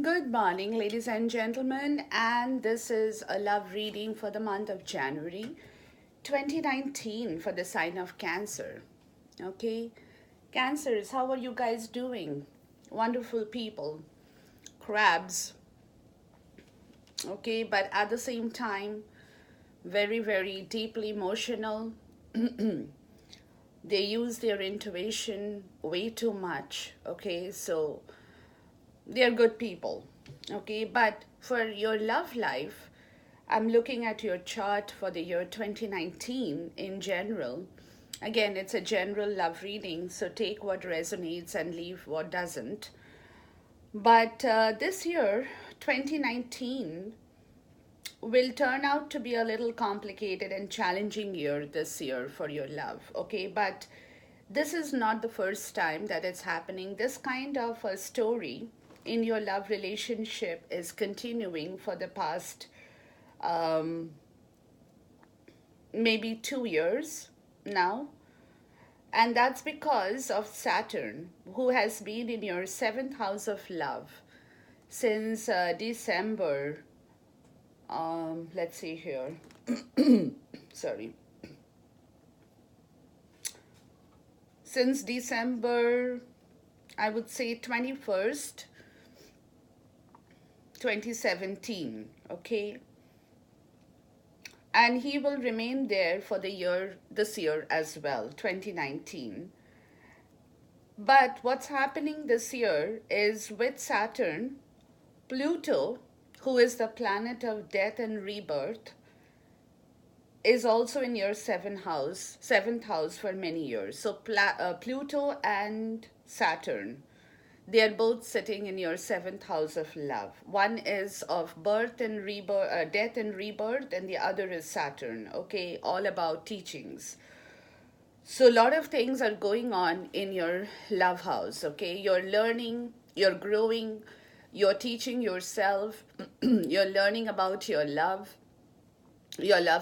Good morning, ladies and gentlemen, and this is a love reading for the month of January 2019 for the sign of Cancer. Okay, Cancers, how are you guys doing? Wonderful people, crabs, okay, but at the same time, very, very deeply emotional. They use their intuition way too much, okay, so they're good people, okay, but for your love life, I'm looking at your chart for the year 2019 in general. Again, it's a general love reading, so take what resonates and leave what doesn't. But this year, 2019, will turn out to be a little complicated and challenging year this year for your love, okay? But this is not the first time that it's happening. This kind of a story in your love relationship is continuing for the past um, maybe 2 years now. And that's because of Saturn, who has been in your seventh house of love since December. Let's see here. Sorry. Since December, I would say 21st, 2017. Okay. And he will remain there for the year, this year as well, 2019. But what's happening this year is with Saturn, Pluto, who is the planet of death and rebirth, is also in your seventh house for many years. So Pluto and Saturn, they are both sitting in your seventh house of love. One is of birth and rebirth, death and rebirth, and the other is Saturn. Okay, all about teachings. So a lot of things are going on in your love house. Okay, you're learning, you're growing, you're teaching yourself, you're learning about your love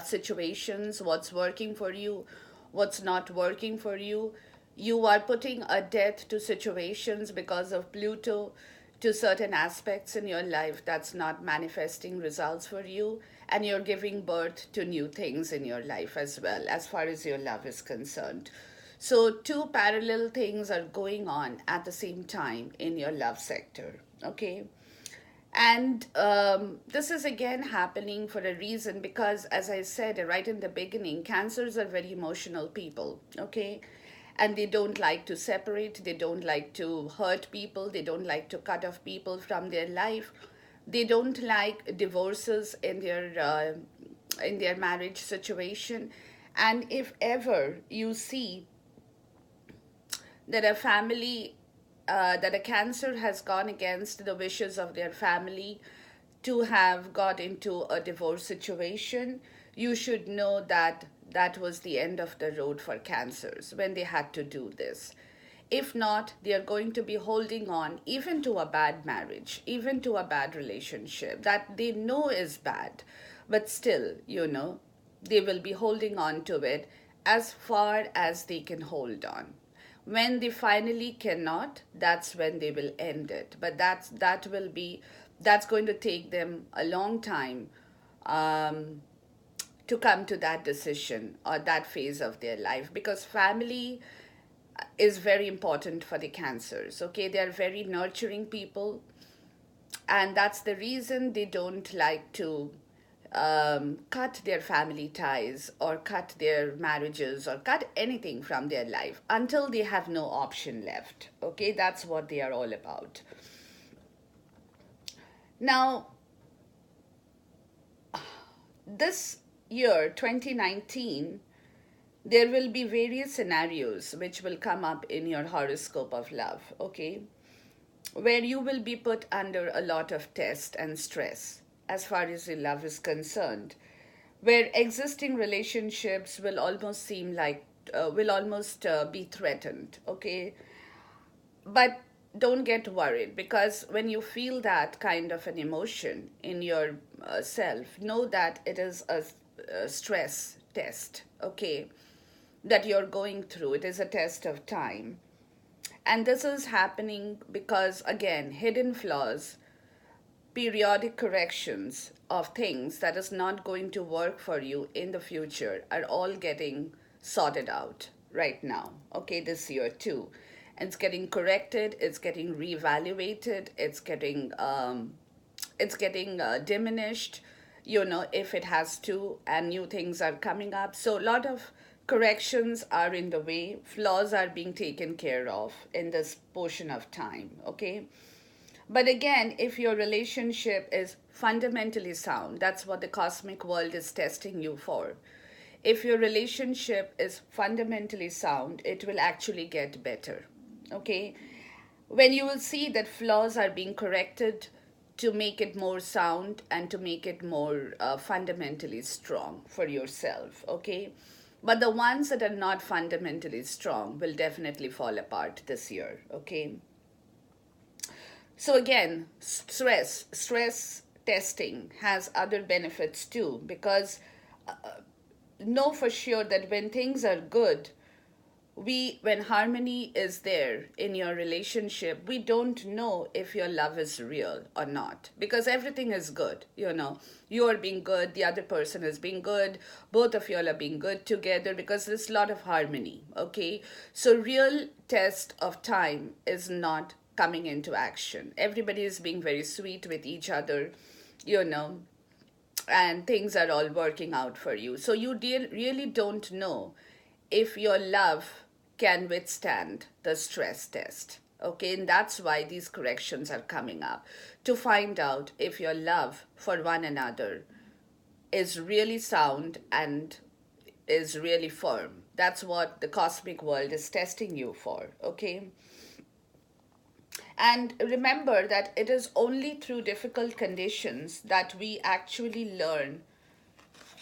situations, what's working for you, what's not working for you. You are putting a death to situations because of Pluto, to certain aspects in your life that's not manifesting results for you, and you're giving birth to new things in your life as well, as far as your love is concerned. So, two parallel things are going on at the same time in your love sector, okay? And this is again happening for a reason because, as I said right in the beginning, cancers are very emotional people, okay? And they don't like to separate, they don't like to hurt people, they don't like to cut off people from their life, they don't like divorces in their marriage situation. And if ever you see that that a cancer has gone against the wishes of their family to have got into a divorce situation, you should know that that was the end of the road for cancers when they had to do this. If not, they are going to be holding on even to a bad marriage, even to a bad relationship that they know is bad, but still, they will be holding on to it as far as they can hold on. When they finally cannot, that's when they will end it. But that's going to take them a long time um, to come to that decision or that phase of their life, because family is very important for the cancers. Okay, they are very nurturing people, and that's the reason they don't like to cut their family ties or cut their marriages or cut anything from their life until they have no option left. Okay, that's what they are all about. Now, this year, 2019, there will be various scenarios which will come up in your horoscope of love, okay? Where you will be put under a lot of test and stress as far as your love is concerned, where existing relationships will almost seem like will almost be threatened, okay? But don't get worried, because when you feel that kind of an emotion in your self, know that it is a stress test, okay, that you're going through. It is a test of time. And this is happening because, again, hidden flaws, periodic corrections of things that is not going to work for you in the future are all getting sorted out right now, okay, this year too. And it's getting corrected, it's getting reevaluated, it's getting diminished, if it has to, and new things are coming up. So a lot of corrections are in the way, flaws are being taken care of in this portion of time, okay? But again, if your relationship is fundamentally sound, that's what the cosmic world is testing you for. If your relationship is fundamentally sound, it will actually get better. Okay? When you will see that flaws are being corrected to make it more sound and to make it more fundamentally strong for yourself. Okay? But the ones that are not fundamentally strong will definitely fall apart this year. Okay? So again, stress testing has other benefits too, because know for sure that when things are good, when harmony is there in your relationship, we don't know if your love is real or not, because everything is good. You are being good, the other person is being good, both of you all are being good together because there's a lot of harmony. Okay, so real test of time is not coming into action. Everybody is being very sweet with each other, you know and things are all working out for you. So you really don't know if your love can withstand the stress test. Okay, and that's why these corrections are coming up, to find out if your love for one another is really sound and is really firm. That's what the cosmic world is testing you for. Okay. And remember that it is only through difficult conditions that we actually learn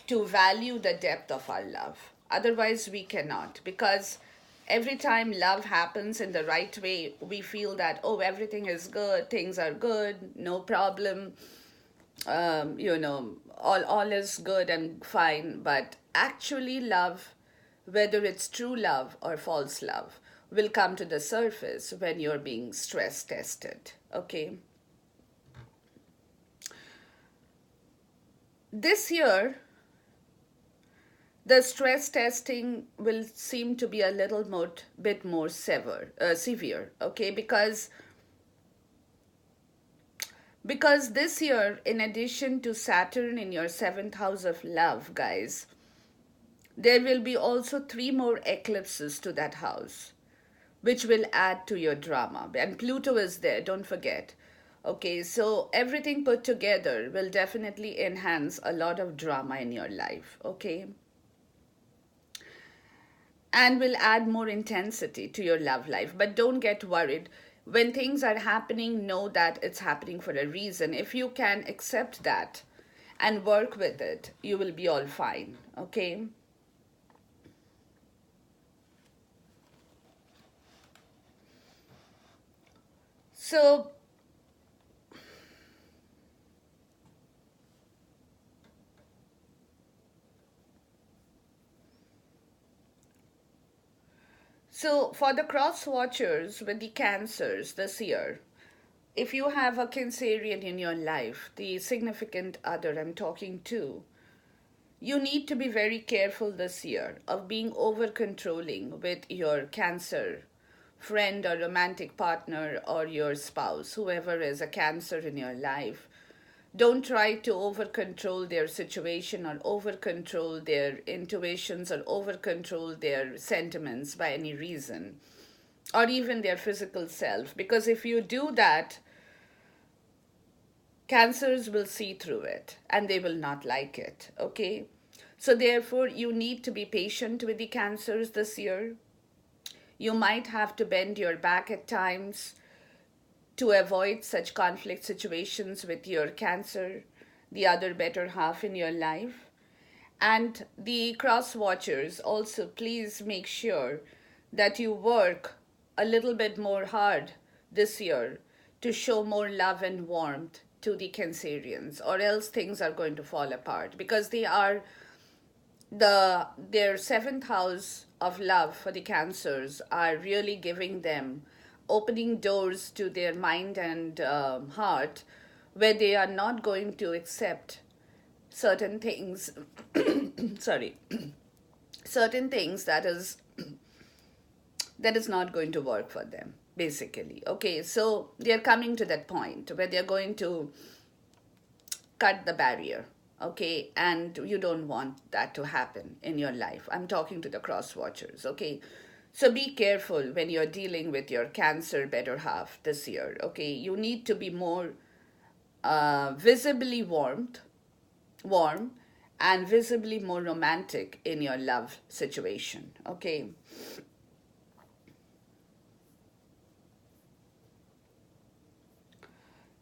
to value the depth of our love. Otherwise, we cannot, because every time love happens in the right way, we feel that, oh, everything is good, things are good, no problem, all is good and fine. But actually, love, whether it's true love or false love, will come to the surface when you're being stress tested. Okay. This year, the stress testing will seem to be a little bit more severe, okay? Because this year, in addition to Saturn in your seventh house of love, guys, there will be also 3 more eclipses to that house, which will add to your drama. And Pluto is there, don't forget. Okay, so everything put together will definitely enhance a lot of drama in your life, okay? And will add more intensity to your love life. But don't get worried. When things are happening, know that it's happening for a reason. If you can accept that and work with it, you will be all fine, okay? So, for the cross watchers with the cancers this year, if you have a Cancerian in your life, the significant other I'm talking to, you need to be very careful this year of being over controlling with your Cancer friend or romantic partner or your spouse, whoever is a Cancer in your life. Don't try to over control their situation or over control their intuitions or over control their sentiments by any reason, or even their physical self, because if you do that, cancers will see through it and they will not like it. Okay, so therefore you need to be patient with the cancers this year. You might have to bend your back at times to avoid such conflict situations with your Cancer, the other better half in your life. And the cross watchers, also please make sure that you work a little bit more hard this year to show more love and warmth to the Cancerians, or else things are going to fall apart, because their seventh house of love for the Cancers are really giving them, opening doors to their mind and heart, where they are not going to accept certain things, sorry, certain things that is not going to work for them, basically. Okay, so they're coming to that point where they're going to cut the barrier. Okay, and you don't want that to happen in your life. I'm talking to the cross watchers. Okay, so be careful when you're dealing with your Cancer better half this year. Okay, you need to be more visibly warm and visibly more romantic in your love situation. Okay.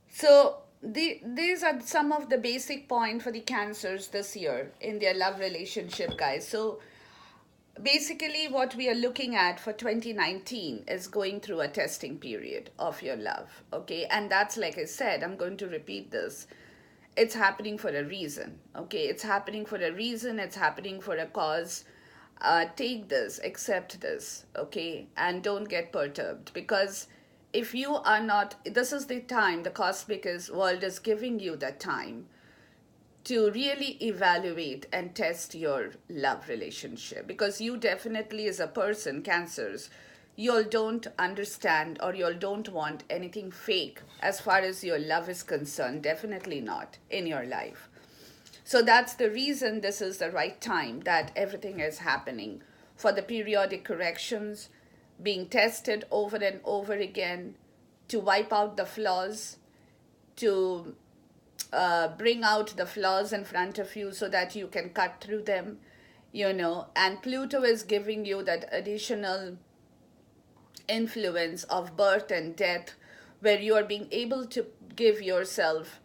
So these are some of the basic point for the Cancers this year in their love relationship, guys. So basically what we are looking at for 2019 is going through a testing period of your love. Okay, and that's, like I said, I'm going to repeat this. It's happening for a reason. Okay, it's happening for a reason, it's happening for a cause. Take this, accept this. Okay, and don't get perturbed, because if you are not, this is the time the cosmic world is giving you that time to really evaluate and test your love relationship, because you definitely, as a person, Cancers, you'll don't understand, or you'll don't want anything fake as far as your love is concerned, definitely not in your life. So that's the reason this is the right time that everything is happening, for the periodic corrections being tested over and over again, to wipe out the flaws, to bring out the flaws in front of you so that you can cut through them, and Pluto is giving you that additional influence of birth and death, where you are being able to give yourself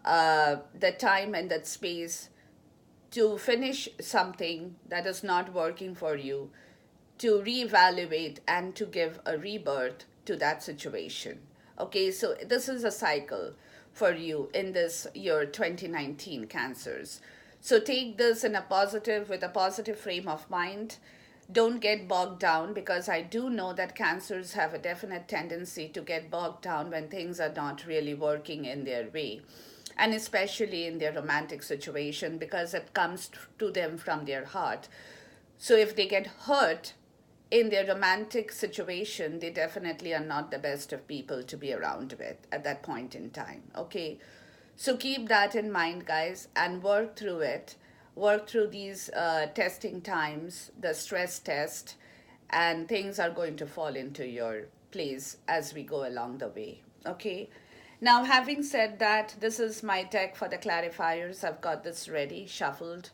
the time and that space to finish something that is not working for you, to reevaluate and to give a rebirth to that situation. Okay, so this is a cycle for you in this year 2019, Cancers. So take this in a positive, with a positive frame of mind. Don't get bogged down, because I do know that Cancers have a definite tendency to get bogged down when things are not really working in their way, and especially in their romantic situation, because it comes to them from their heart. So if they get hurt in their romantic situation, they definitely are not the best of people to be around with at that point in time. Okay, so keep that in mind, guys, and work through it. Work through these testing times, the stress test, and things are going to fall into your place as we go along the way. Okay, now having said that, this is my deck for the clarifiers. I've got this ready, shuffled.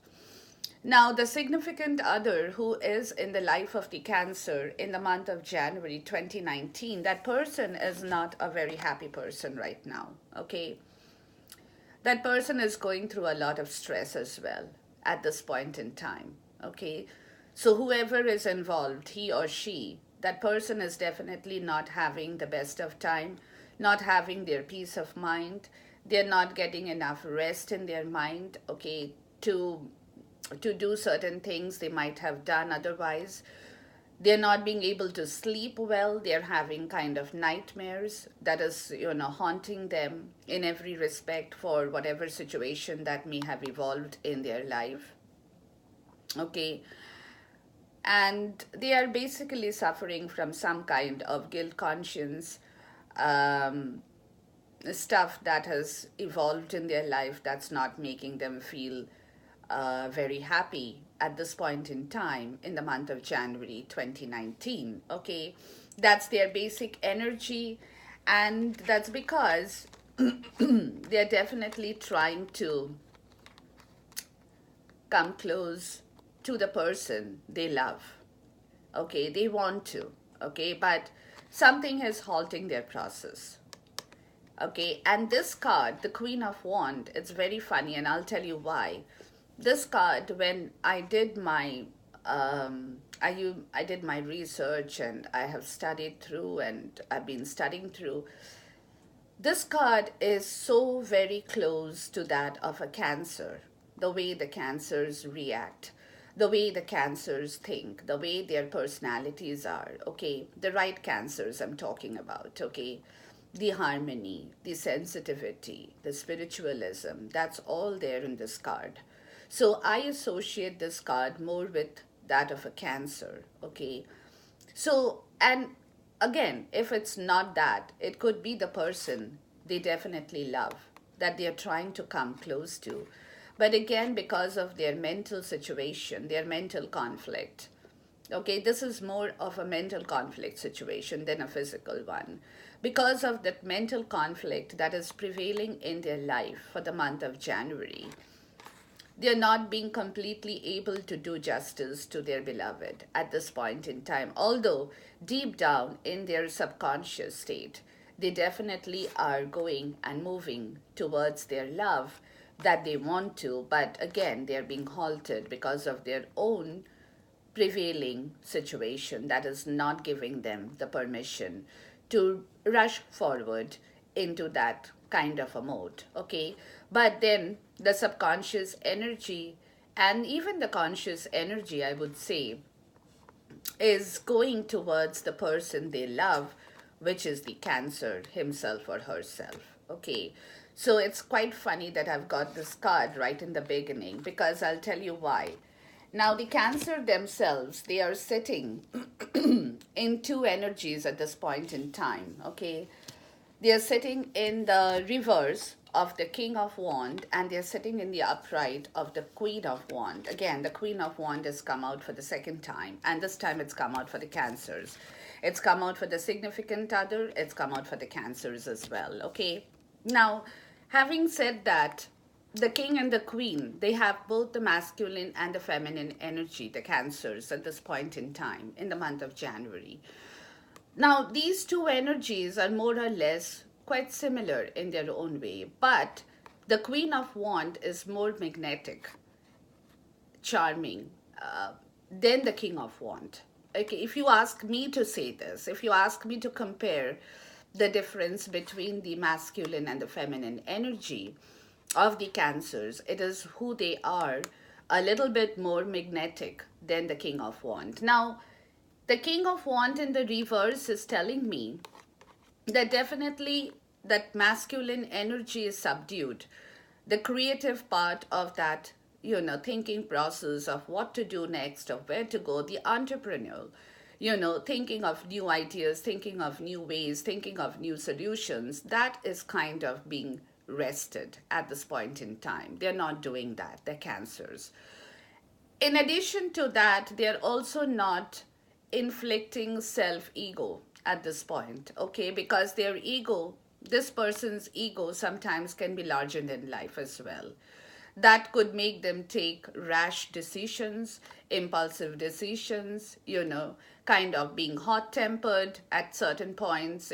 Now, the significant other who is in the life of the Cancer in the month of January 2019, that person is not a very happy person right now. Okay, that person is going through a lot of stress as well at this point in time. Okay, so whoever is involved, he or she, that person is definitely not having the best of time, not having their peace of mind. They're not getting enough rest in their mind. Okay, to do certain things they might have done otherwise. They're not being able to sleep well. They're having kind of nightmares that is, haunting them in every respect for whatever situation that may have evolved in their life. Okay. And they are basically suffering from some kind of guilt conscience, um, stuff that has evolved in their life that's not making them feel very happy at this point in time in the month of January 2019. Okay, that's their basic energy, and that's because they're definitely trying to come close to the person they love. Okay, they want to, okay, but something is halting their process. Okay, and this card, the Queen of Wands, it's very funny, and I'll tell you why. This card, when I did my I did my research, and I have studied through, and I've been studying through, this card is so very close to that of a Cancer. The way the Cancers react, the way the Cancers think, the way their personalities are. Okay, the right Cancers I'm talking about. Okay, the harmony, the sensitivity, the spiritualism, that's all there in this card. So I associate this card more with that of a Cancer, okay? So, and again, if it's not that, it could be the person they definitely love, that they're trying to come close to. But again, because of their mental situation, their mental conflict, okay, this is more of a mental conflict situation than a physical one. Because of that mental conflict that is prevailing in their life for the month of January, they're not being completely able to do justice to their beloved at this point in time. Although, deep down in their subconscious state, they definitely are going and moving towards their love that they want to, but again, they're being halted because of their own prevailing situation that is not giving them the permission to rush forward into that kind of a mode, okay? But then the subconscious energy and even the conscious energy, I would say, is going towards the person they love, which is the Cancer himself or herself. Okay. So it's quite funny that I've got this card right in the beginning because I'll tell you why. Now, the Cancer themselves, they are sitting in two energies at this point in time. Okay. They are sitting in the reverse of the King of Wand and they're sitting in the upright of the Queen of Wand. Again, the Queen of Wand has come out for the second time, and this time it's come out for the Cancers. It's come out for the significant other, it's come out for the Cancers as well, okay? Now, having said that, the King and the Queen, they have both the masculine and the feminine energy, the Cancers, at this point in time, in the month of January. Now, these two energies are more or less quite similar in their own way, but the Queen of Wand is more magnetic, charming than the King of Wand. Okay, if you ask me to say this, if you ask me to compare the difference between the masculine and the feminine energy of the Cancers, it is who they are, a little bit more magnetic than the King of Wand. Now, the King of Wand in the reverse is telling me that definitely that masculine energy is subdued. The creative part of that, thinking process of what to do next, of where to go, the entrepreneurial, thinking of new ideas, thinking of new ways, thinking of new solutions, that is kind of being rested at this point in time. They're not doing that, they're Cancers. In addition to that, they're also not inflicting self ego at this point, okay? Because their ego, this person's ego, sometimes can be larger than life as well. That could make them take rash decisions, impulsive decisions, kind of being hot tempered at certain points,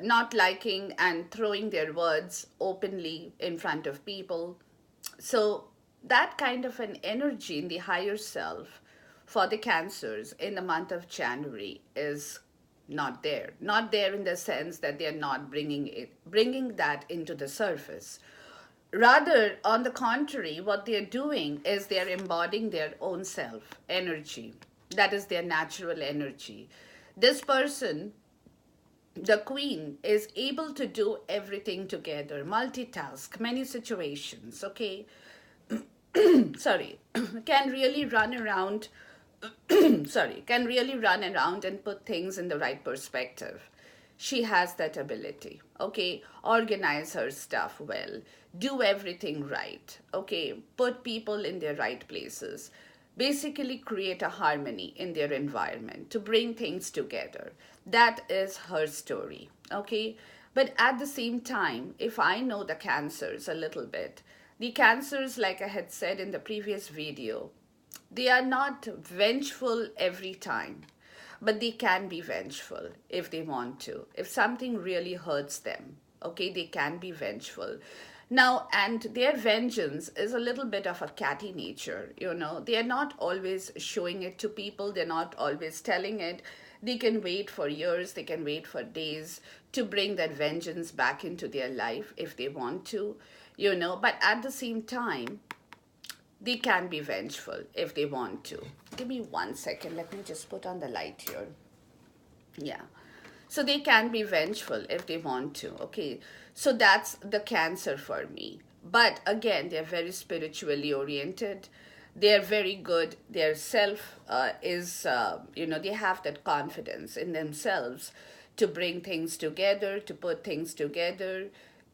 not liking and throwing their words openly in front of people. So, that kind of an energy in the higher self for the Cancers in the month of January is not there. Not there in the sense that they are not bringing that into the surface. Rather, on the contrary, what they are doing is they are embodying their own self energy. That is their natural energy. This person, the Queen, is able to do everything together, multitask, many situations, okay? Sorry, can really run around can really run around and put things in the right perspective. She has that ability, okay? Organize her stuff well, do everything right, okay? Put people in their right places. Basically, create a harmony in their environment to bring things together. That is her story, okay? But at the same time, if I know the Cancers a little bit, the Cancers, like I had said in the previous video, they are not vengeful every time, but they can be vengeful if they want to. If something really hurts them, okay, they can be vengeful. Now, and their vengeance is a little bit of a catty nature, They are not always showing it to people, they're not always telling it. They can wait for years, they can wait for days to bring that vengeance back into their life if they want to, But at the same time, they can be vengeful if they want to. Give me 1 second. Let me just put on the light here. Yeah. So they can be vengeful if they want to. Okay. So that's the Cancer for me. But again, they're very spiritually oriented. They're very good. Their self they have that confidence in themselves to bring things together, to put things together,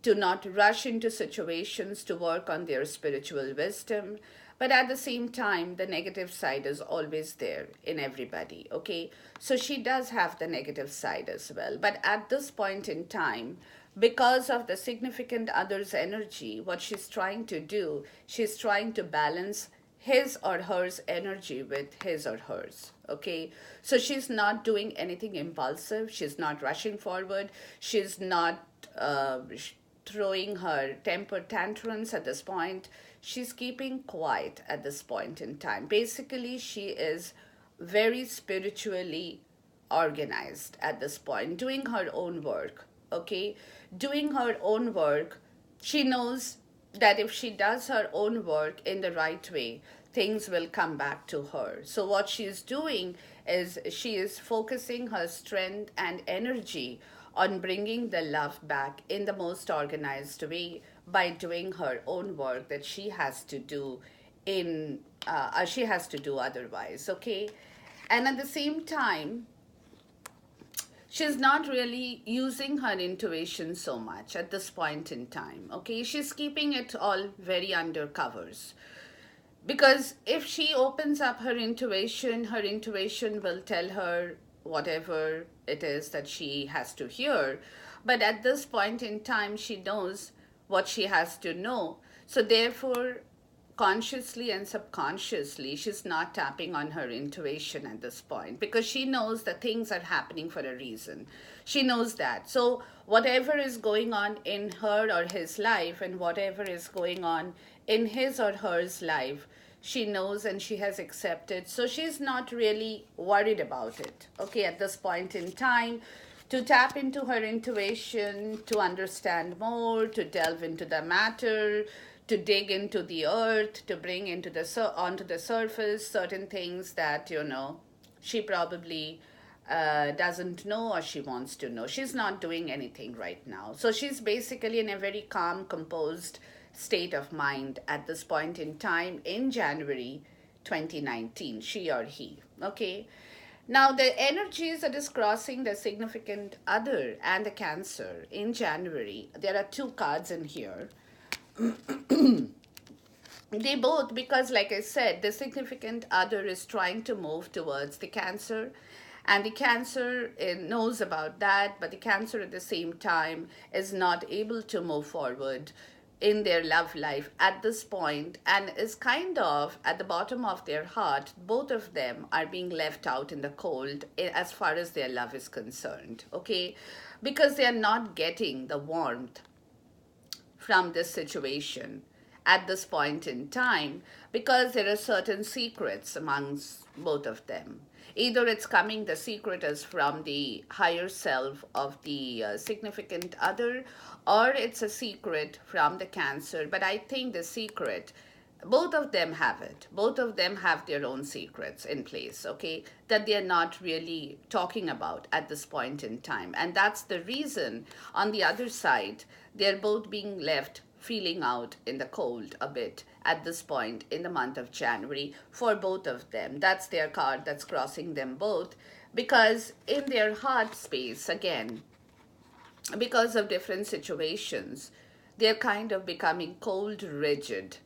to not rush into situations, to work on their spiritual wisdom. But at the same time, the negative side is always there in everybody, okay? So she does have the negative side as well. But at this point in time, because of the significant other's energy, what she's trying to do, she's trying to balance his or hers energy with his or hers. Okay, so she's not doing anything impulsive, she's not rushing forward, she's not throwing her temper tantrums at this point. She's keeping quiet at this point in time. Basically, she is very spiritually organized at this point, doing her own work. Okay, doing her own work. She knows that if she does her own work in the right way, things will come back to her. So, what she is doing is she is focusing her strength and energy on bringing the love back in the most organized way by doing her own work that she has to do she has to do otherwise. Okay, and at the same time, she's not really using her intuition so much at this point in time. Okay, she's keeping it all very under covers, because if she opens up her intuition will tell her whatever it is that she has to hear. But at this point in time, she knows what she has to know. So therefore, consciously and subconsciously, she's not tapping on her intuition at this point, because she knows that things are happening for a reason. She knows that. So whatever is going on in her or his life, and whatever is going on in his or hers life, she knows and she has accepted. So she's not really worried about it, okay, at this point in time. To tap into her intuition, to understand more, to delve into the matter, to dig into the earth, to bring into onto the surface certain things that she probably doesn't know or she wants to know. She's not doing anything right now. So she's basically in a very calm, composed state of mind at this point in time in January 2019, she or he. Okay. Now, the energies that is crossing the significant other and the Cancer in January, there are two cards in here. They both, because like I said, the significant other is trying to move towards the Cancer, and the Cancer knows about that, but the Cancer at the same time is not able to move forward in their love life at this point, and is kind of at the bottom of their heart. Both of them are being left out in the cold as far as their love is concerned, okay, because they are not getting the warmth from this situation at this point in time, because there are certain secrets amongst both of them. Either it's coming, the secret is from the higher self of the significant other, or it's a secret from the Cancer. But I think the secret, both of them have it. Both of them have their own secrets in place, okay, that they're not really talking about at this point in time. And that's the reason, on the other side, they're both being left feeling out in the cold a bit at this point in the month of January for both of them. That's their card that's crossing them both, because in their heart space, again, because of different situations, they're kind of becoming cold, rigid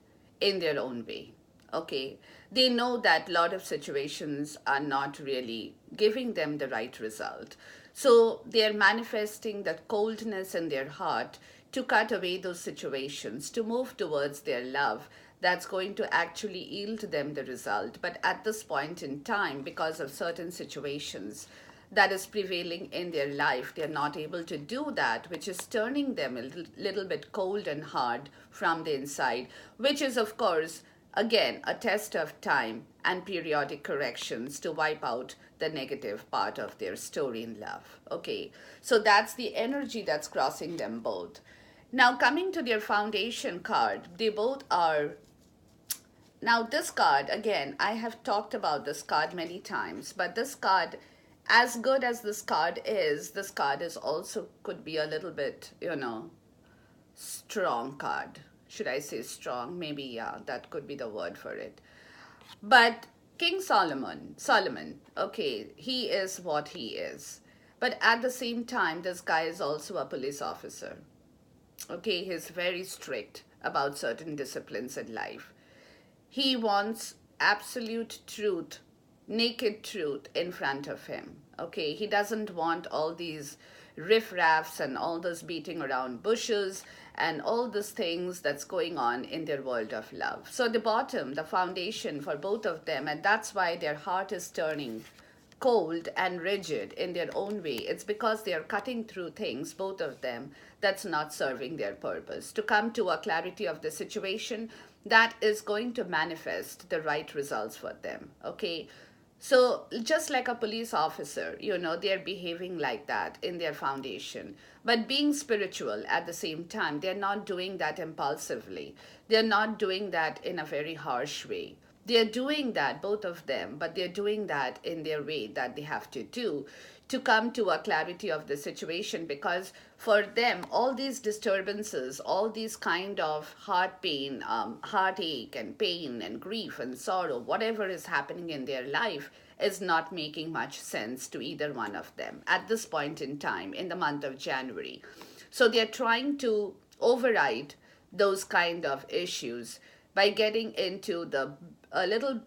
in their own way. Okay, they know that a lot of situations are not really giving them the right result. So they're manifesting that coldness in their heart to cut away those situations, to move towards their love that's going to actually yield them the result. But at this point in time, because of certain situations that is prevailing in their life, they're not able to do that, which is turning them a little bit cold and hard from the inside, which is, of course, again, a test of time and periodic corrections to wipe out the negative part of their story in love. Okay, so that's the energy that's crossing them both. Now, coming to their foundation card, they both are. Now, this card, again, I have talked about this card many times, but this card as good as this card is also could be a little bit, strong card. Should I say strong? Maybe, yeah, that could be the word for it. But King Solomon, okay, he is what he is. But at the same time, this guy is also a police officer. Okay, he's very strict about certain disciplines in life. He wants absolute truth, naked truth in front of him. Okay, he doesn't want all these riffraffs and all this beating around bushes and all these things that's going on in their world of love. So, the bottom, the foundation for both of them, and that's why their heart is turning cold and rigid in their own way. It's because they are cutting through things, both of them, that's not serving their purpose. To come to a clarity of the situation that is going to manifest the right results for them. Okay. So, just like a police officer, they're behaving like that in their foundation. But being spiritual at the same time, they're not doing that impulsively. They're not doing that in a very harsh way. They're doing that, both of them, but they're doing that in their way that they have to do to come to a clarity of the situation, because for them all these disturbances, all these kind of heart pain, heartache and pain and grief and sorrow, whatever is happening in their life, is not making much sense to either one of them at this point in time in the month of January. So they're trying to override those kind of issues by getting into the a little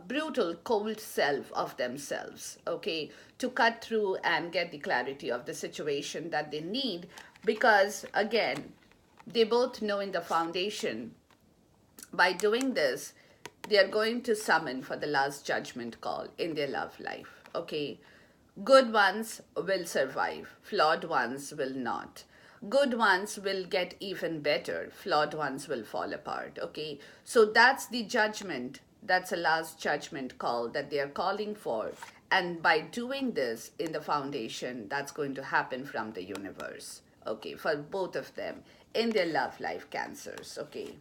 brutal, cold self of themselves, okay, to cut through and get the clarity of the situation that they need. Because, again, they both know in the foundation, by doing this, they are going to summon for the last judgment call in their love life, okay? Good ones will survive, flawed ones will not. Good ones will get even better, flawed ones will fall apart, okay? So that's the judgment, that's a last judgment call that they are calling for. And by doing this in the foundation, that's going to happen from the universe, okay, for both of them in their love life, Cancers, okay?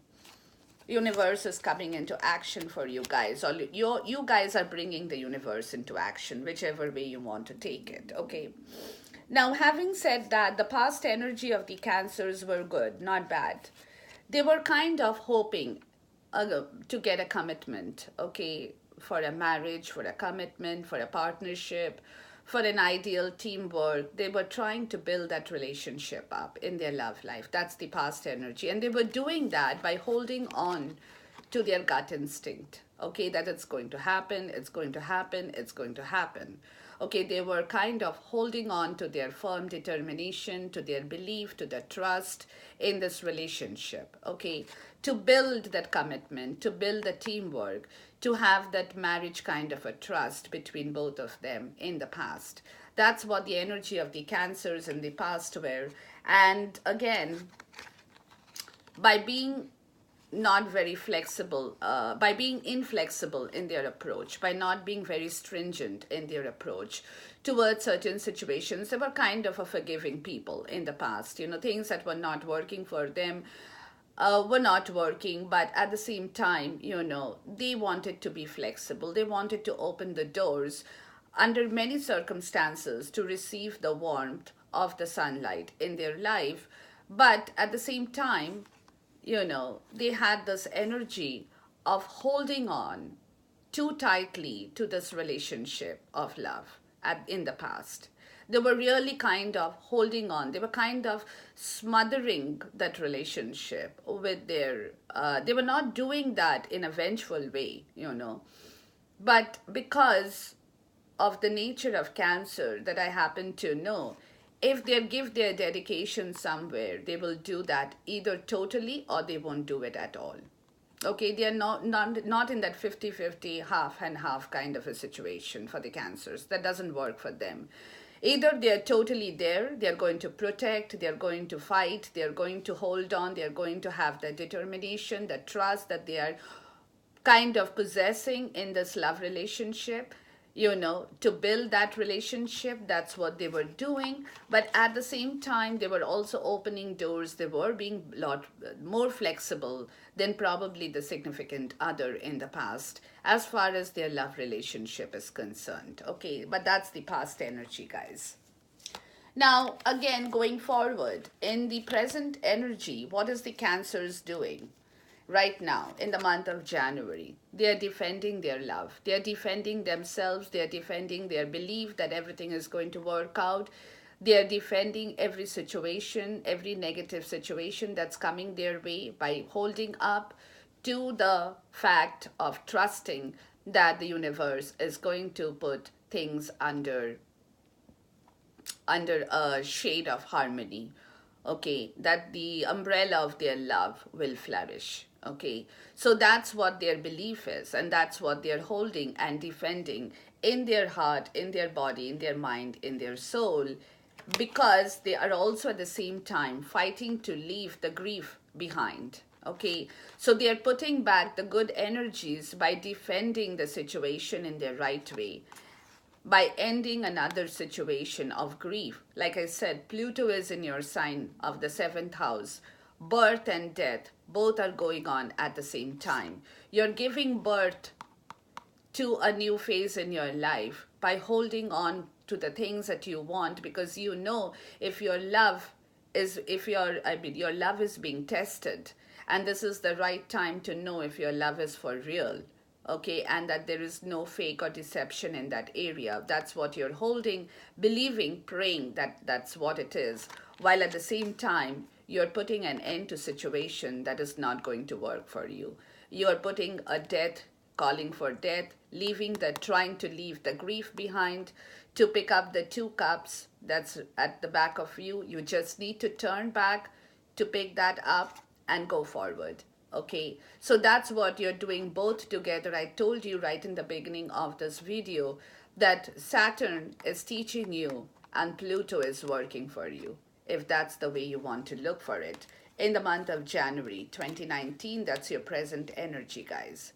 Universe is coming into action for you guys, or you guys are bringing the universe into action, whichever way you want to take it, okay? Now, having said that, the past energy of the Cancers were good, not bad. They were kind of hoping to get a commitment, okay, for a marriage, for a commitment, for a partnership, for an ideal teamwork. They were trying to build that relationship up in their love life. That's the past energy. And they were doing that by holding on to their gut instinct, okay, that it's going to happen, it's going to happen, it's going to happen. Okay, they were kind of holding on to their firm determination, to their belief, to their trust in this relationship, okay, to build that commitment, to build the teamwork, to have that marriage kind of a trust between both of them in the past. That's what the energy of the Cancers in the past were. And again, by being not very flexible, by being inflexible in their approach, by not being very stringent in their approach towards certain situations, they were kind of a forgiving people in the past. Things that were not working for them were not working, but at the same time, they wanted to be flexible. They wanted to open the doors under many circumstances to receive the warmth of the sunlight in their life. But at the same time, they had this energy of holding on too tightly to this relationship of love in the past. They were really kind of holding on. They were kind of smothering that relationship with they were not doing that in a vengeful way, But because of the nature of Cancer that I happen to know, if they give their dedication somewhere, they will do that either totally or they won't do it at all. Okay, they are not in that 50-50, half and half kind of a situation for the Cancers. That doesn't work for them. Either they are totally there, they are going to protect, they are going to fight, they are going to hold on, they are going to have the determination, the trust that they are kind of possessing in this love relationship. to build that relationship. That's what they were doing. But at the same time, they were also opening doors. They were being a lot more flexible than probably the significant other in the past, as far as their love relationship is concerned. Okay, but that's the past energy, guys. Now, again, going forward, in the present energy, what is the Cancers doing? Right now, in the month of January, they are defending their love. They are defending themselves. They are defending their belief that everything is going to work out. They are defending every situation, every negative situation that's coming their way by holding up to the fact of trusting that the universe is going to put things under a shade of harmony. Okay, that the umbrella of their love will flourish. Okay, so that's what their belief is, and that's what they're holding and defending in their heart, in their body, in their mind, in their soul, because they are also at the same time fighting to leave the grief behind. Okay, so they are putting back the good energies by defending the situation in their right way, by ending another situation of grief. Like I said, Pluto is in your sign of the seventh house. Birth and death both are going on at the same time. You're giving birth to a new phase in your life by holding on to the things that you want, because if your love your love is being tested, and this is the right time to know if your love is for real. Okay, and that there is no fake or deception in that area. That's what you're holding, believing, praying that that's what it is, while at the same time you're putting an end to situation that is not going to work for you. You're putting a death, calling for death, trying to leave the grief behind, to pick up the two cups that's at the back of you. You just need to turn back to pick that up and go forward. Okay, so that's what you're doing both together. I told you right in the beginning of this video that Saturn is teaching you and Pluto is working for you, if that's the way you want to look for it. In the month of January 2019, that's your present energy, guys.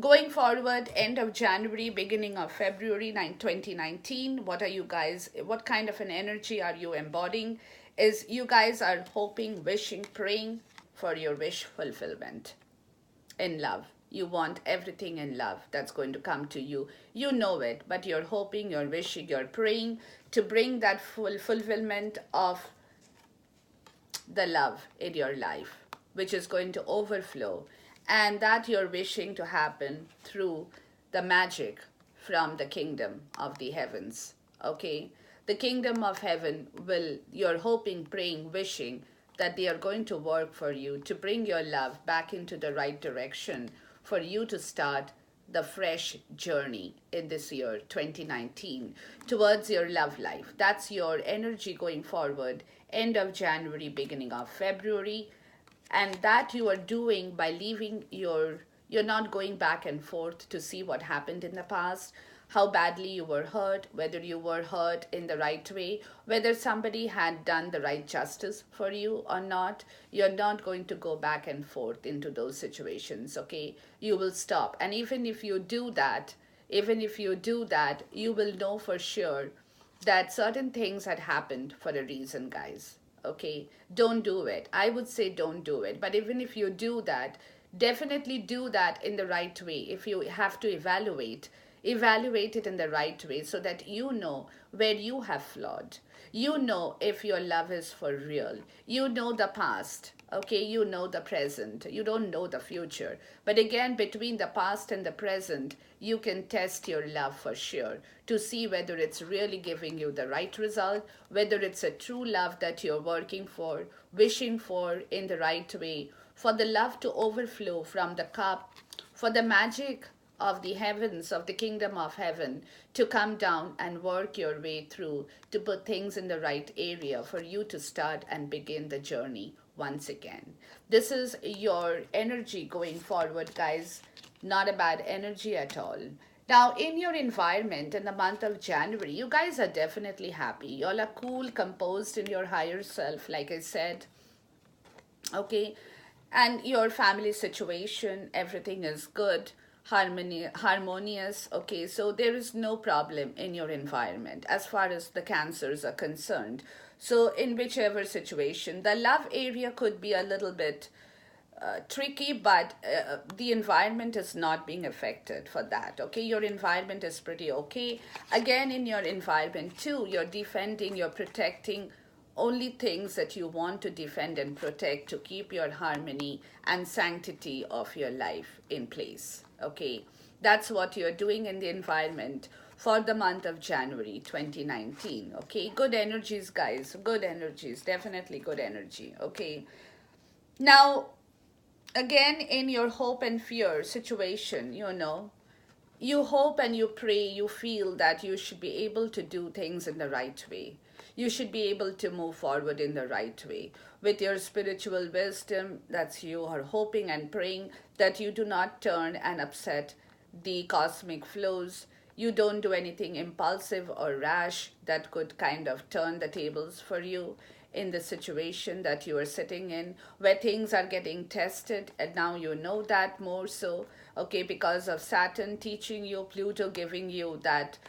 Going forward, end of January, beginning of February 2019, what kind of an energy are you embodying? Is you guys are hoping, wishing, praying for your wish fulfillment in love. You want everything in love that's going to come to you. You know it, but you're hoping, you're wishing, you're praying to bring that fulfillment of the love in your life, which is going to overflow, and that you're wishing to happen through the magic from the kingdom of the heavens. Okay, the kingdom of heaven you're hoping, praying, wishing that they are going to work for you to bring your love back into the right direction, for you to start the fresh journey in this year 2019 towards your love life. That's your energy going forward, end of January, beginning of February. And that you are doing by you're not going back and forth to see what happened in the past, how badly you were hurt, whether you were hurt in the right way, whether somebody had done the right justice for you or not. You're not going to go back and forth into those situations. Okay, you will stop. And even if you do that, you will know for sure that certain things had happened for a reason, guys. Okay, don't do it. I would say don't do it. But even if you do that, definitely do that in the right way. If you have to evaluate it in the right way, so that you know where you have flawed. You know if your love is for real. You know the past. Okay, you know the present. You don't know the future. But again, between the past and the present, you can test your love for sure to see whether it's really giving you the right result, whether it's a true love that you're working for, wishing for in the right way, for the love to overflow from the cup, for the magic of the heavens, of the kingdom of heaven, to come down and work your way through, to put things in the right area for you to start and begin the journey once again. This is your energy going forward, guys. Not a bad energy at all. Now, in your environment in the month of January, you guys are definitely happy. You all are cool, composed in your higher self, like I said. Okay, and your family situation, everything is good. harmonious. Okay, so there is no problem in your environment as far as the cancers are concerned. So in whichever situation, the love area could be a little bit tricky, but the environment is not being affected for that. Okay, your environment is pretty okay. Again, in your environment too, you're defending, you're protecting only things that you want to defend and protect to keep your harmony and sanctity of your life in place. Okay, that's what you're doing in the environment for the month of January 2019. Okay, good energies, guys, good energies, definitely good energy. Okay, now again, in your hope and fear situation, you hope and you pray, you feel that you should be able to do things in the right way. You should be able to move forward in the right way. With your spiritual wisdom, that's you are hoping and praying that you do not turn and upset the cosmic flows. You don't do anything impulsive or rash that could kind of turn the tables for you in the situation that you are sitting in, where things are getting tested, and now you know that more so. Okay, because of Saturn teaching you, Pluto giving you that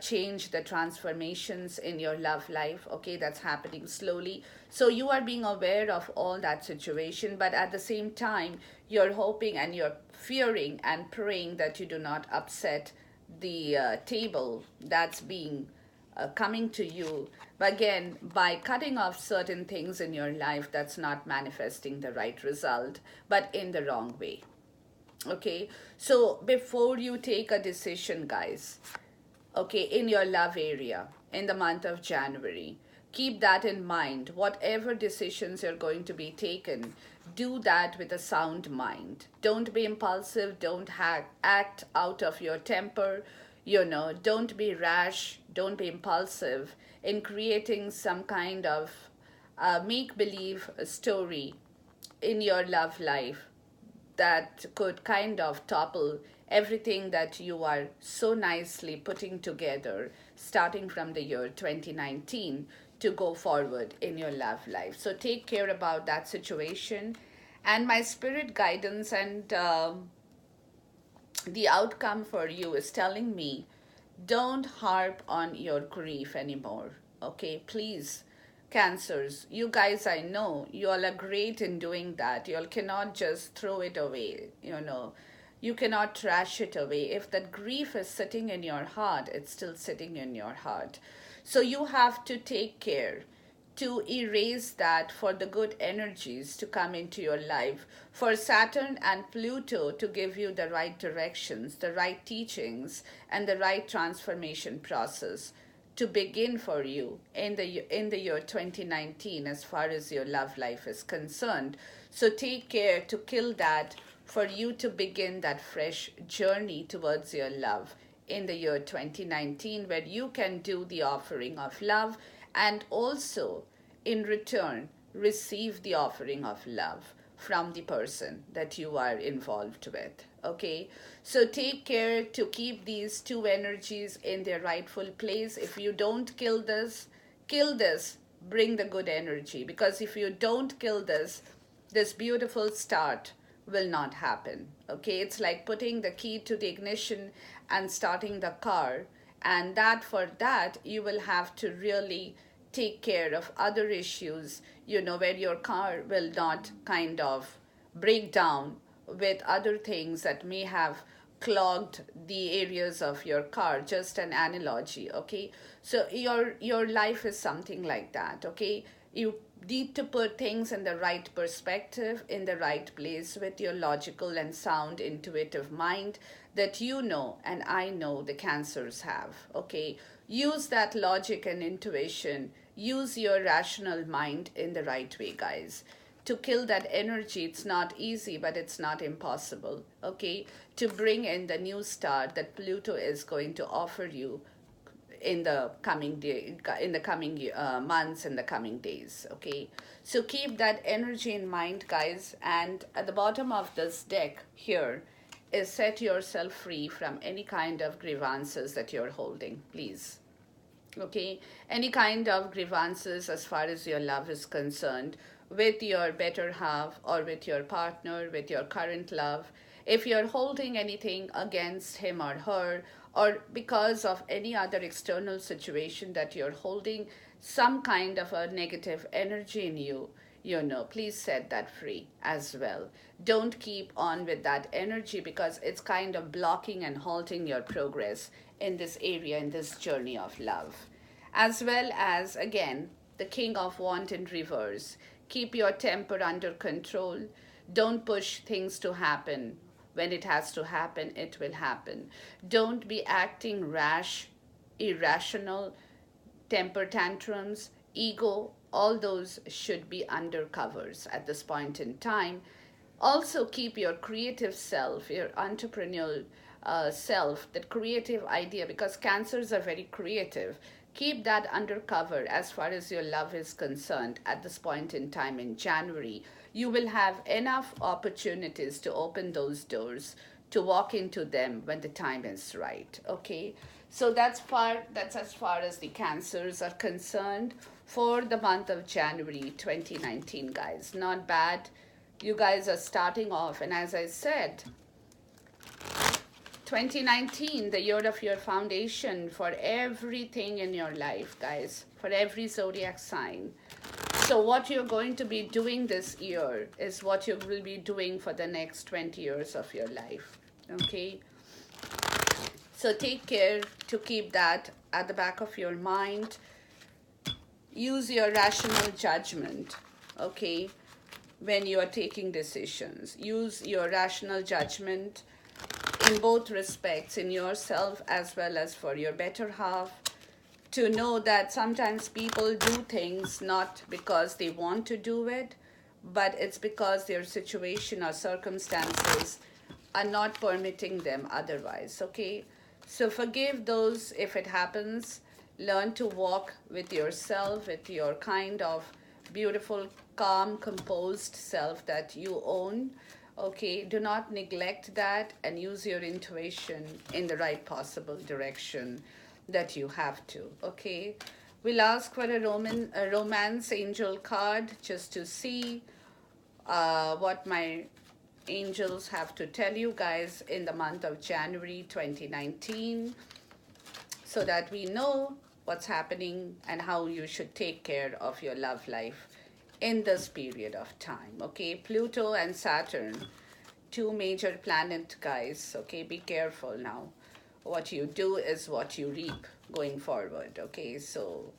change, the transformations in your love life. Okay, that's happening slowly. So you are being aware of all that situation, but at the same time, you're hoping and you're fearing and praying that you do not upset the table that's being coming to you. But again, by cutting off certain things in your life, that's not manifesting the right result, but in the wrong way. Okay, so before you take a decision, guys, okay, in your love area in the month of January, keep that in mind. Whatever decisions you're going to be taken, do that with a sound mind. Don't be impulsive, don't act out of your temper, don't be rash, don't be impulsive in creating some kind of make believe story in your love life that could kind of topple everything that you are so nicely putting together starting from the year 2019 to go forward in your love life. So take care about that situation. And my spirit guidance and the outcome for you is telling me don't harp on your grief anymore. Okay, please, cancers, you guys, I know you all are great in doing that. You all cannot just throw it away, you cannot trash it away. If that grief is sitting in your heart, it's still sitting in your heart. So you have to take care to erase that for the good energies to come into your life, for Saturn and Pluto to give you the right directions, the right teachings, and the right transformation process to begin for you in the year 2019 as far as your love life is concerned. So take care to kill that for you to begin that fresh journey towards your love in the year 2019, where you can do the offering of love and also in return receive the offering of love from the person that you are involved with. Okay, so take care to keep these two energies in their rightful place. If you don't kill this, bring the good energy, because if you don't kill this beautiful start will not happen. Okay, it's like putting the key to the ignition and starting the car, and that for that you will have to really take care of other issues, where your car will not kind of break down with other things that may have clogged the areas of your car. Just an analogy. Okay, so your life is something like that. Okay, you need to put things in the right perspective, in the right place, with your logical and sound intuitive mind that and I know the cancers have. Okay, use that logic and intuition, use your rational mind in the right way, guys, to kill that energy. It's not easy, but it's not impossible. Okay, to bring in the new start that Pluto is going to offer you in the coming months, in the coming days. Okay, so keep that energy in mind, guys. And at the bottom of this deck here is set yourself free from any kind of grievances that you're holding, please. Okay, any kind of grievances as far as your love is concerned, with your better half or with your partner, with your current love, If you're holding anything against him or her, or because of any other external situation that you're holding some kind of a negative energy in you, please set that free as well. Don't keep on with that energy because it's kind of blocking and halting your progress in this area, in this journey of love. As well as, again, the King of Wands in reverse. Keep your temper under control. Don't push things to happen. When it has to happen, it will happen. Don't be acting rash, irrational, temper tantrums, ego, all those should be under covers at this point in time. Also, keep your creative self, your entrepreneurial self, that creative idea, because cancers are very creative. Keep that undercover as far as your love is concerned at this point in time in January. You will have enough opportunities to open those doors, to walk into them when the time is right. Okay, so that's as far as the cancers are concerned for the month of January 2019, guys. Not bad. You guys are starting off, and as I said, 2019, the year of your foundation for everything in your life, guys, for every zodiac sign. So what you're going to be doing this year is what you will be doing for the next 20 years of your life. Okay? So take care to keep that at the back of your mind. Use your rational judgment, okay, when you are taking decisions. Use your rational judgment in both respects, in yourself as well as for your better half, to know that sometimes people do things not because they want to do it, but it's because their situation or circumstances are not permitting them otherwise. Okay, so forgive those if it happens. Learn to walk with yourself, with your kind of beautiful, calm, composed self that you own. Okay, do not neglect that and use your intuition in the right possible direction that you have to. Okay, we'll ask for a romance angel card just to see what my angels have to tell you guys in the month of January 2019, so that we know what's happening and how you should take care of your love life in this period of time. Okay, Pluto and Saturn, two major planet, guys. Okay, be careful now. What you do is what you reap going forward. Okay, so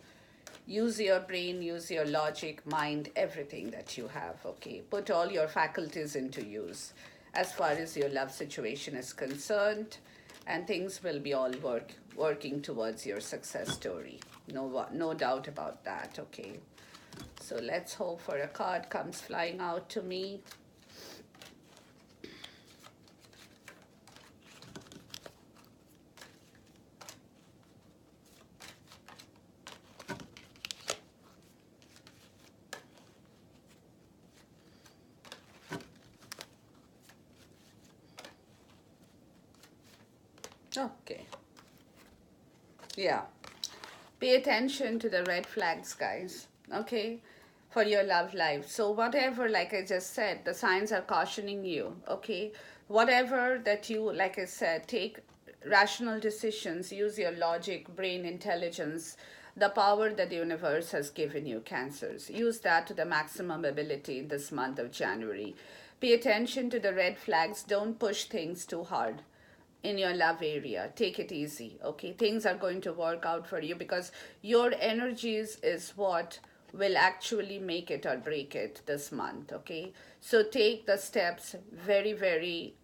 use your brain, use your logic, mind, everything that you have. Okay, put all your faculties into use as far as your love situation is concerned, and things will be all working towards your success story. No doubt about that. Okay, so let's hope for a card comes flying out to me. Okay. Yeah. Pay attention to the red flags, guys. Okay? For your love life. So whatever, like I just said, the signs are cautioning you. Okay? Whatever that you, like I said, take rational decisions, use your logic, brain, intelligence, the power that the universe has given you, Cancers. Use that to the maximum ability this month of January. Pay attention to the red flags. Don't push things too hard in your love area. Take it easy. Okay, things are going to work out for you because your energies is what will actually make it or break it this month. Okay, so take the steps very, very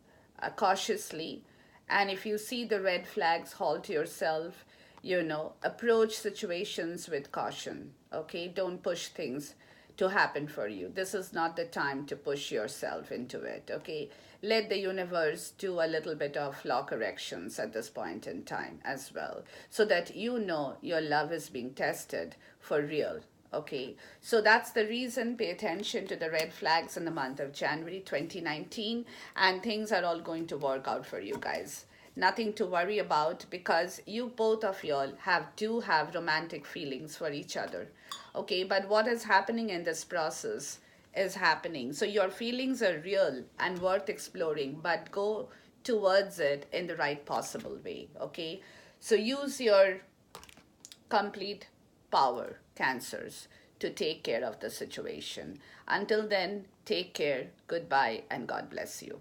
cautiously, and if you see the red flags, halt yourself. Approach situations with caution. Okay, don't push things to happen for you. This is not the time to push yourself into it. Okay, let the universe do a little bit of law corrections at this point in time as well, so that your love is being tested for real. Okay, so that's the reason. Pay attention to the red flags in the month of January 2019, and things are all going to work out for you guys. Nothing to worry about, because you both of y'all do have romantic feelings for each other. Okay, but what is happening in this process is happening. So your feelings are real and worth exploring, but go towards it in the right possible way, okay? So use your complete power, Cancers, to take care of the situation. Until then, take care, goodbye, and God bless you.